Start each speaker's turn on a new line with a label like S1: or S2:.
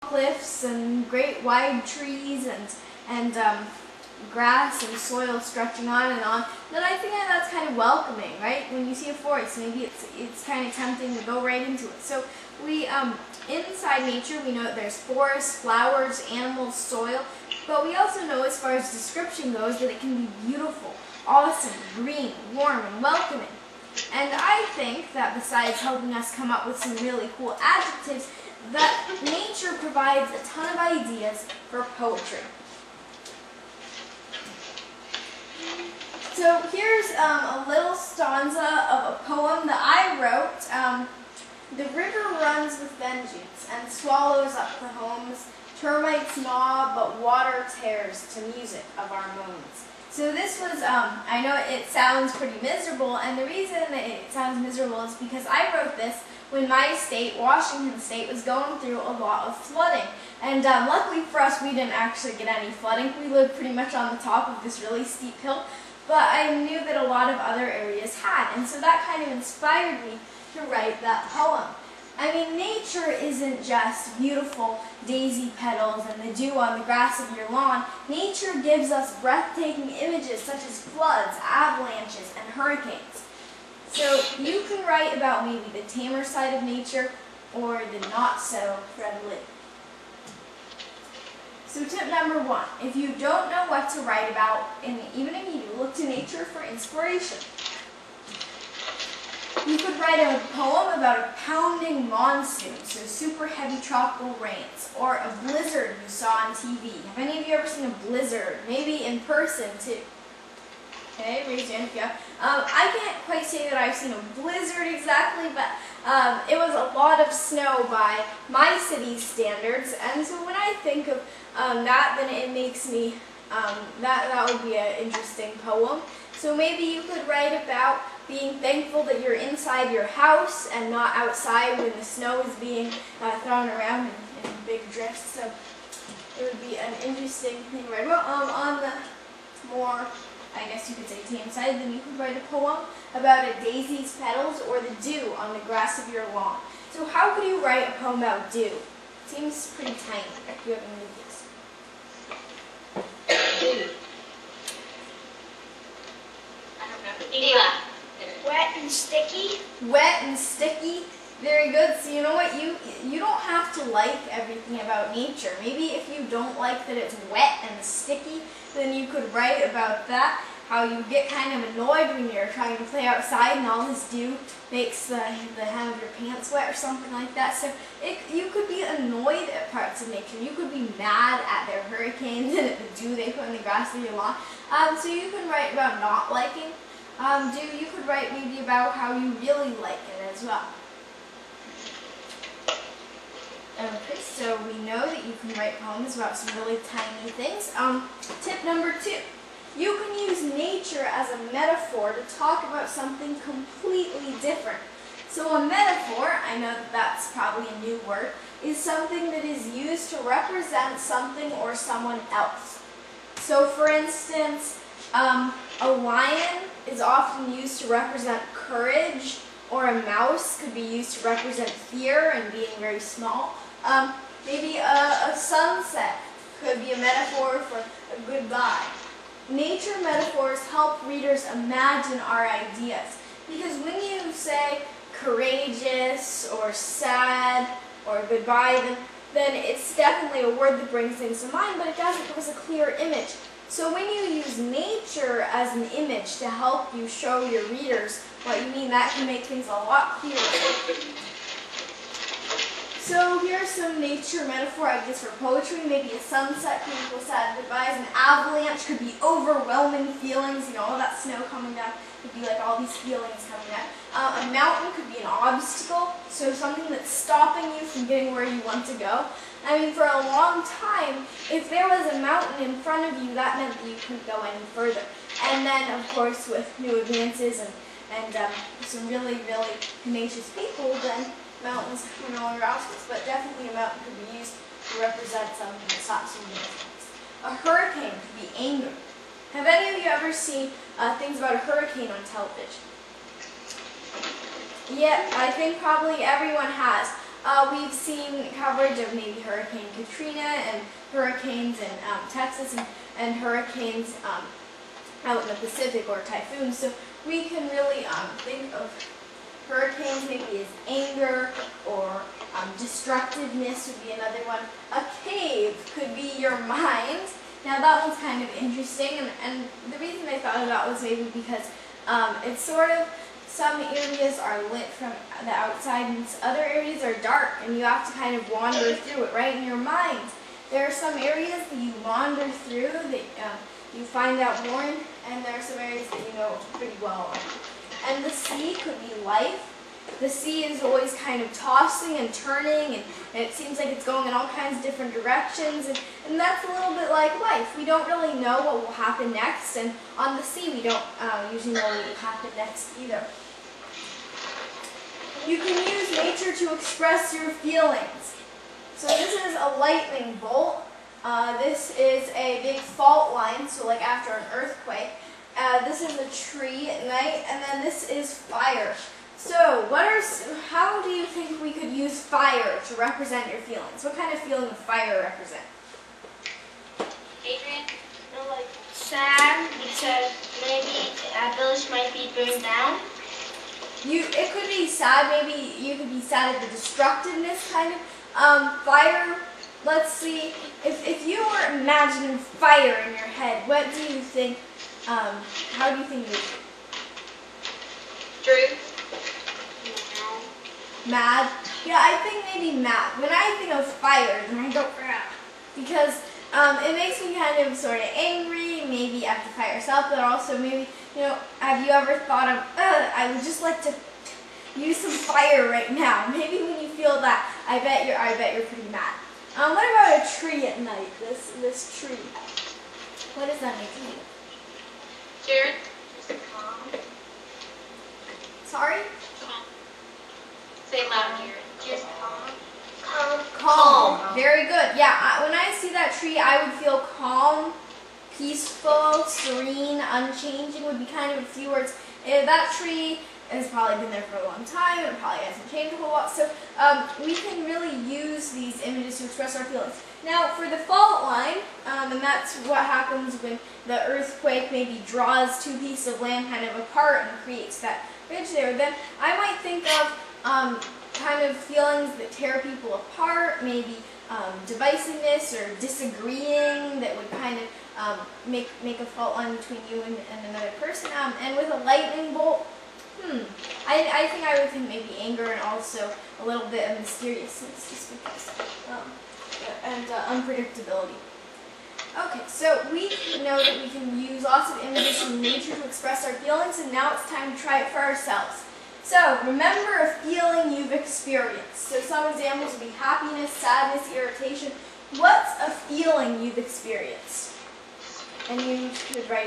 S1: cliffs and great wide trees and grass and soil stretching on and on, then I think that's kind of welcoming, right? When you see a forest, maybe it's kind of tempting to go right into it. So we inside nature, we know that there's forests, flowers, animals, soil, but we also know, as far as description goes, that it can be beautiful, awesome, green, warm, and welcoming. And I think that besides helping us come up with some really cool adjectives, that nature provides a ton of ideas for poetry. So here's a little stanza of a poem that I wrote. The river runs with vengeance and swallows up the homes. Termites gnaw, but water tears to music of our moans. So this was, I know it sounds pretty miserable, and the reason it sounds miserable is because I wrote this when my state, Washington State, was going through a lot of flooding. And luckily for us, we didn't actually get any flooding. We lived pretty much on the top of this really steep hill, but I knew that a lot of other areas had, and so that kind of inspired me to write that poem. I mean, nature isn't just beautiful daisy petals and the dew on the grass of your lawn. Nature gives us breathtaking images such as floods, avalanches, and hurricanes. So you can write about maybe the tamer side of nature or the not so friendly. So tip number 1, if you don't know what to write about in the evening, you look to nature for inspiration. You could write a poem about a pounding monsoon, so super heavy tropical rains, or a blizzard you saw on TV. Have any of you ever seen a blizzard? Maybe in person too. Okay, raise your hand if you have. I can't quite say that I've seen a blizzard exactly, but it was a lot of snow by my city's standards, and so when I think of that, then it makes me, that would be an interesting poem. So maybe you could write about being thankful that you're inside your house and not outside when the snow is being thrown around in big drifts. So it would be an interesting thing to write about. On the more, I guess you could say, tame side, then you could write a poem about a daisy's petals or the dew on the grass of your lawn. So how could you write a poem about dew? It seems pretty tiny if you have any ideas.
S2: Wet and sticky.
S1: Wet and sticky. Very good. So you know what? You don't have to like everything about nature. Maybe if you don't like that it's wet and sticky, then you could write about that. How you get kind of annoyed when you're trying to play outside and all this dew makes the hem of your pants wet or something like that. So you could be annoyed at parts of nature. You could be mad at their hurricanes and at the dew they put in the grass of your lawn. So you can write about not liking dew. You could write maybe about how you really like it as well. Okay, so we know that you can write poems about some really tiny things. Tip number 2. You can use nature as a metaphor to talk about something completely different. So a metaphor, I know that that's probably a new word, is something that is used to represent something or someone else. So for instance, a lion is often used to represent courage, or a mouse could be used to represent fear and being very small. Maybe a sunset could be a metaphor for a goodbye. Nature metaphors help readers imagine our ideas, because when you say courageous or sad or goodbye, then it's definitely a word that brings things to mind, but it doesn't give us a clear image. So when you use nature as an image to help you show your readers what you mean, that can make things a lot clearer. So here's some nature metaphor ideas for poetry. Maybe a sunset could equal sad goodbyes. An avalanche could be overwhelming feelings. You know, all that snow coming down could be like all these feelings coming down. A mountain could be an obstacle, so something that's stopping you from getting where you want to go. I mean, for a long time, if there was a mountain in front of you, that meant that you couldn't go any further. And then, of course, with new advances and some really, really tenacious people, then mountains were no longer obstacles, but definitely a mountain could be used to represent something that stops you from things. A hurricane could be anger. Have any of you ever seen things about a hurricane on television? Yeah, I think probably everyone has. we've seen coverage of maybe Hurricane Katrina and hurricanes in Texas and hurricanes out in the Pacific or typhoons. So we can really think of hurricanes maybe as anger or destructiveness would be another one. A cave could be your mind. Now that one's kind of interesting, and the reason I thought of that was maybe because it's sort of, some areas are lit from the outside and other areas are dark, and you have to kind of wander through it, right? In your mind, there are some areas that you wander through that you find out more in, and there are some areas that you know pretty well. And the sea could be life. The sea is always kind of tossing and turning, and it seems like it's going in all kinds of different directions, and that's a little bit like life. We don't really know what will happen next, and on the sea we don't usually know what will happen next either. You can use nature to express your feelings. So this is a lightning bolt. This is a big fault line, so like after an earthquake. This is a tree at night, and then this is fire. So how do you think we could use fire to represent your feelings? What kind of feeling would fire represent?
S2: Adrian? Like sad, because maybe a village might be burned down.
S1: It could be sad, maybe you could be sad at the destructiveness kind of. Fire, let's see, if you were imagining fire in your head, what do you think, how do you think you would?
S2: Drew?
S1: Mad? Yeah, I think maybe mad. When I think of fire, then I go, because it makes me kind of sort of angry, maybe at the fire itself, but also maybe, have you ever thought of, I would just like to use some fire right now. Maybe when you feel that, I bet you're pretty mad. What about a tree at night? This tree. What does that make you?
S2: Jared? Just calm.
S1: Sorry?
S2: Calm. Say it loud, Jared. Just calm.
S1: Calm. Very good. Yeah, when I see that tree, I would feel calm, peaceful, serene, unchanging would be kind of a few words. That tree has probably been there for a long time, and it probably hasn't changed a whole lot. So we can really use these images to express our feelings. Now for the fault line, and that's what happens when the earthquake maybe draws two pieces of land kind of apart and creates that ridge there, then I might think of kind of feelings that tear people apart, maybe divisiveness or disagreeing that would kind of make a fault line between you and another person. And with a lightning bolt, I think I would think maybe anger and also a little bit of mysteriousness, just because, and unpredictability. Okay, so we know that we can use lots of images from nature to express our feelings, and now it's time to try it for ourselves. So remember a feeling you've experienced. So some examples would be happiness, sadness, irritation. What's a feeling you've experienced? And you should write